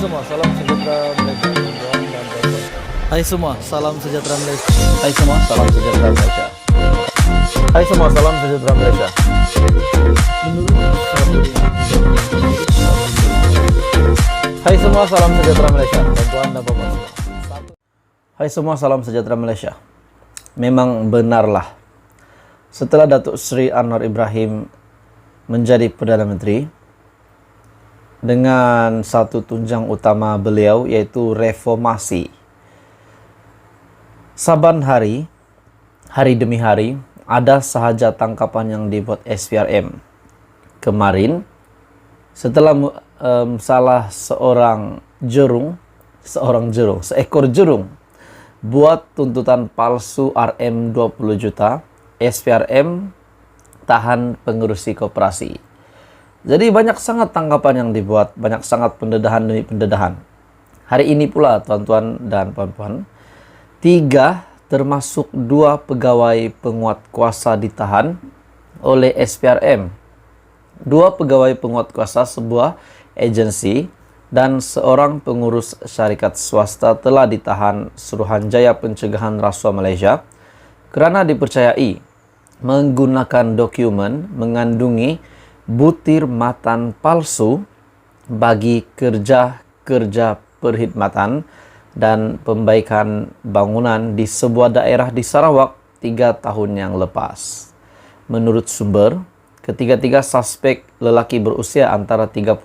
semua, salam sejahtera Malaysia. Hai semua, salam sejahtera Malaysia. Hai semua, salam sejahtera Malaysia. Hai semua, salam sejahtera Malaysia. Hai semua, salam sejahtera Malaysia. Tuan dan Bapak semua. Hai semua, salam sejahtera Malaysia. Memang benarlah, setelah Datuk Seri Anwar Ibrahim menjadi Perdana Menteri, dengan satu tunjang utama beliau yaitu reformasi. Saban hari, hari demi hari, ada sahaja tangkapan yang dibuat SPRM. Kemarin, setelah seekor jurung buat tuntutan palsu RM 20 juta, SPRM tahan pengurusi koperasi. Jadi banyak sangat tangkapan yang dibuat, banyak sangat pendedahan demi pendedahan. Hari ini pula tuan-tuan dan puan-puan, 3 termasuk 2 pegawai penguat kuasa ditahan oleh SPRM. 2 pegawai penguat kuasa sebuah agensi dan seorang pengurus syarikat swasta telah ditahan Suruhanjaya Pencegahan Rasuah Malaysia kerana dipercayai menggunakan dokumen mengandungi butir matan palsu bagi kerja-kerja perkhidmatan dan pembaikan bangunan di sebuah daerah di Sarawak 3 tahun yang lepas. Menurut sumber, ketiga-tiga suspek lelaki berusia antara 30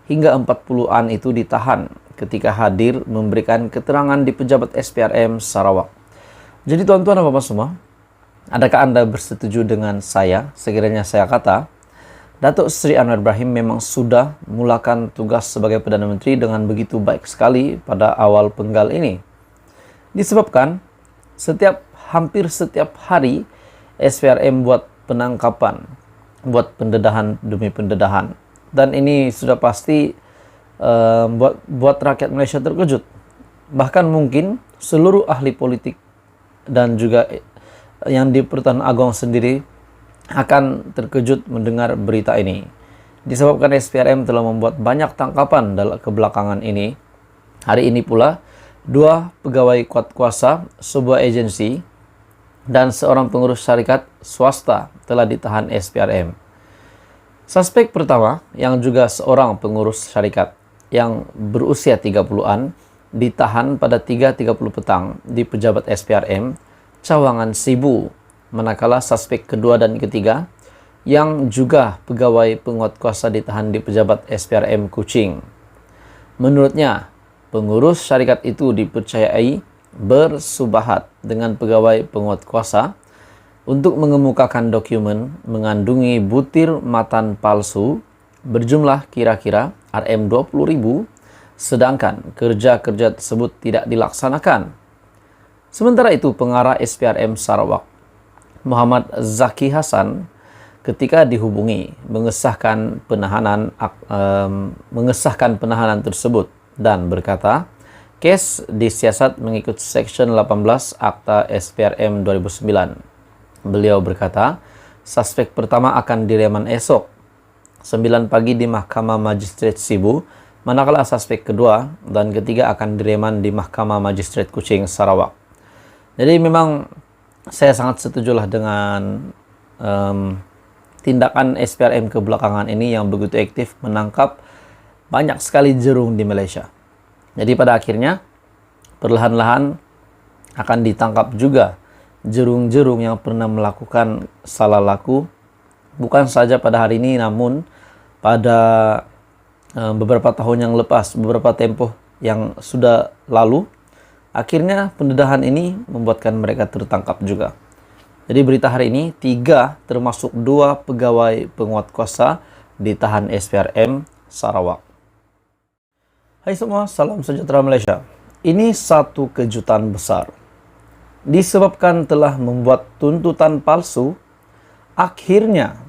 hingga 40-an itu ditahan ketika hadir memberikan keterangan di pejabat SPRM Sarawak. Jadi tuan-tuan dan bapak semua, adakah anda bersetuju dengan saya sekiranya saya kata Datuk Seri Anwar Ibrahim memang sudah mulakan tugas sebagai Perdana Menteri dengan begitu baik sekali pada awal penggal ini? Disebabkan hampir setiap hari SPRM buat penangkapan, buat pendedahan demi pendedahan. Dan ini sudah pasti buat rakyat Malaysia terkejut. Bahkan mungkin seluruh ahli politik dan juga yang di Pertahanan Agong sendiri akan terkejut mendengar berita ini. Disebabkan SPRM telah membuat banyak tangkapan dalam kebelakangan ini. Hari ini pula, 2 pegawai kuat kuasa sebuah agensi dan seorang pengurus syarikat swasta telah ditahan SPRM. Suspek pertama yang juga seorang pengurus syarikat yang berusia 30-an ditahan pada 3.30 petang di pejabat SPRM Cawangan Sibu. Manakala suspek kedua dan ketiga yang juga pegawai penguat kuasa ditahan di pejabat SPRM Kuching. Menurutnya, pengurus syarikat itu dipercayai bersubahat dengan pegawai penguat kuasa untuk mengemukakan dokumen mengandungi butir matan palsu berjumlah kira-kira RM 20.000, sedangkan kerja-kerja tersebut tidak dilaksanakan. Sementara itu, pengarah SPRM Sarawak Muhammad Zaki Hasan ketika dihubungi mengesahkan penahanan tersebut dan berkata, kes disiasat mengikut Seksyen 18 Akta SPRM 2009. Beliau berkata, suspek pertama akan direman esok 9 pagi di Mahkamah Magistrate Sibu, manakala suspek kedua dan ketiga akan direman di Mahkamah Magistrate Kuching, Sarawak. Jadi memang saya sangat setujulah dengan tindakan SPRM kebelakangan ini yang begitu aktif menangkap banyak sekali jerung di Malaysia. Jadi pada akhirnya perlahan-lahan akan ditangkap juga jerung-jerung yang pernah melakukan salah laku, bukan saja pada hari ini namun pada beberapa tahun yang lepas, beberapa tempoh yang sudah lalu. Akhirnya pendedahan ini membuatkan mereka tertangkap juga. Jadi berita hari ini, 3 termasuk 2 pegawai penguat kuasa ditahan SPRM Sarawak. Hai semua, salam sejahtera Malaysia. Ini satu kejutan besar. Disebabkan telah membuat tuntutan palsu, akhirnya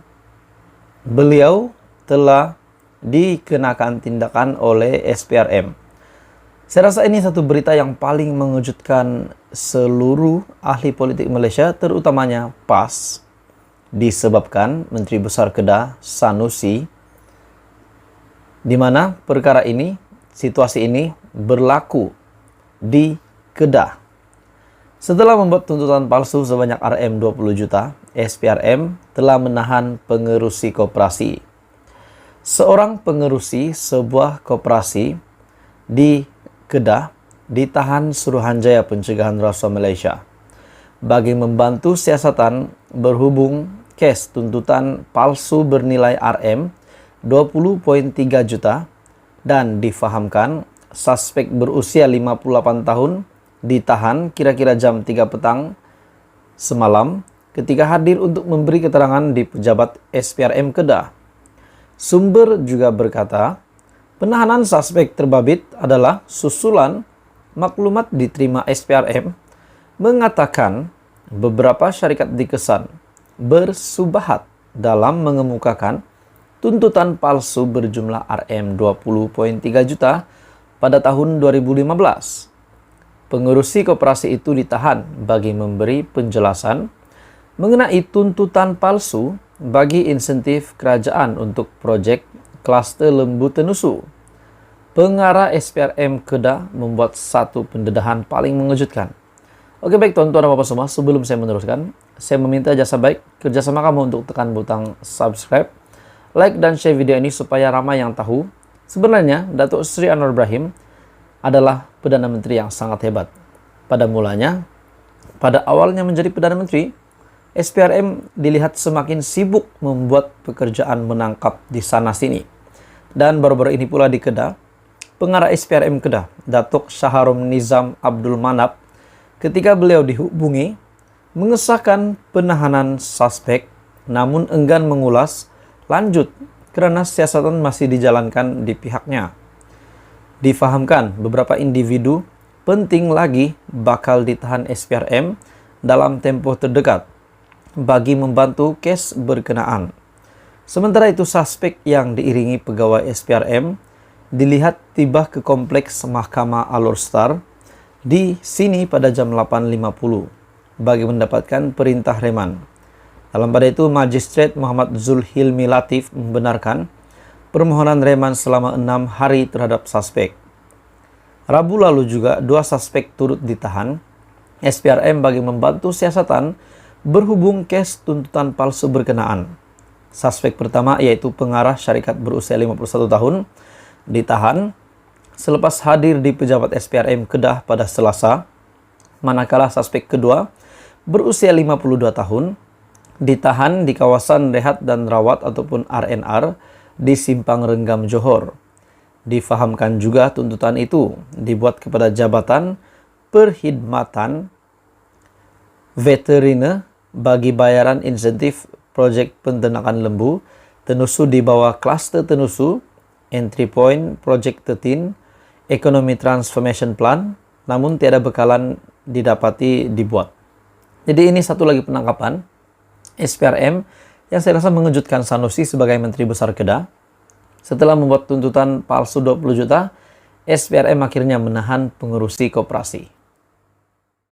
beliau telah dikenakan tindakan oleh SPRM. Saya rasa ini satu berita yang paling mengejutkan seluruh ahli politik Malaysia, terutamanya PAS, disebabkan Menteri Besar Kedah Sanusi, di mana perkara ini Situasi ini berlaku di Kedah. Setelah membuat tuntutan palsu sebanyak Rm 20 juta, SPRM telah menahan pengerusi koperasi. Seorang pengerusi sebuah koperasi di Kedah ditahan Suruhanjaya Pencegahan Rasuah Malaysia bagi membantu siasatan berhubung kes tuntutan palsu bernilai Rm 20.3 juta dan difahamkan suspek berusia 58 tahun ditahan kira-kira jam 3 petang semalam ketika hadir untuk memberi keterangan di pejabat SPRM Kedah. Sumber juga berkata, penahanan suspek terbabit adalah susulan maklumat diterima SPRM mengatakan beberapa syarikat dikesan bersubahat dalam mengemukakan tuntutan palsu berjumlah Rm 20.3 juta pada tahun 2015. Pengerusi koperasi itu ditahan bagi memberi penjelasan mengenai tuntutan palsu bagi insentif kerajaan untuk proyek klaster Lembu Tenusu. Pengarah SPRM Kedah membuat satu pendedahan paling mengejutkan. Oke baik tuan-tuan dan bapak semua, sebelum saya meneruskan, saya meminta jasa baik kerjasama kamu untuk tekan butang subscribe, like dan share video ini supaya ramai yang tahu. Sebenarnya Datuk Seri Anwar Ibrahim adalah Perdana Menteri yang sangat hebat. Pada mulanya, pada awalnya menjadi Perdana Menteri, SPRM dilihat semakin sibuk membuat pekerjaan menangkap di sana-sini. Dan baru-baru ini pula di Kedah, pengarah SPRM Kedah, Datuk Syaharum Nizam Abdul Manap, ketika beliau dihubungi, mengesahkan penahanan suspek, namun enggan mengulas lanjut karena siasatan masih dijalankan di pihaknya. Difahamkan beberapa individu penting lagi bakal ditahan SPRM dalam tempoh terdekat bagi membantu kes berkenaan. Sementara itu suspek yang diiringi pegawai SPRM dilihat tiba ke kompleks Mahkamah Alor Star di sini pada jam 8.50 bagi mendapatkan perintah reman. Dalam pada itu, Magistrat Muhammad Zulhilmi Latif membenarkan permohonan reman selama 6 hari terhadap suspek. Rabu lalu juga 2 suspek turut ditahan SPRM bagi membantu siasatan berhubung kes tuntutan palsu berkenaan. Suspek pertama yaitu pengarah syarikat berusia 51 tahun ditahan selepas hadir di pejabat SPRM Kedah pada Selasa, manakala suspek kedua berusia 52 tahun ditahan di kawasan rehat dan rawat ataupun RNR di Simpang Renggam Johor. Difahamkan juga tuntutan itu dibuat kepada Jabatan Perkhidmatan Veteriner bagi bayaran insentif proyek penternakan lembu Tenusu di bawah Klaster Tenusu, Entry Point Project 13, Economy Transformation Plan, namun tiada bekalan didapati dibuat. Jadi ini satu lagi penangkapan SPRM yang saya rasa mengejutkan Sanusi sebagai Menteri Besar Kedah. Setelah membuat tuntutan palsu 20 juta, SPRM akhirnya menahan pengerusi koperasi.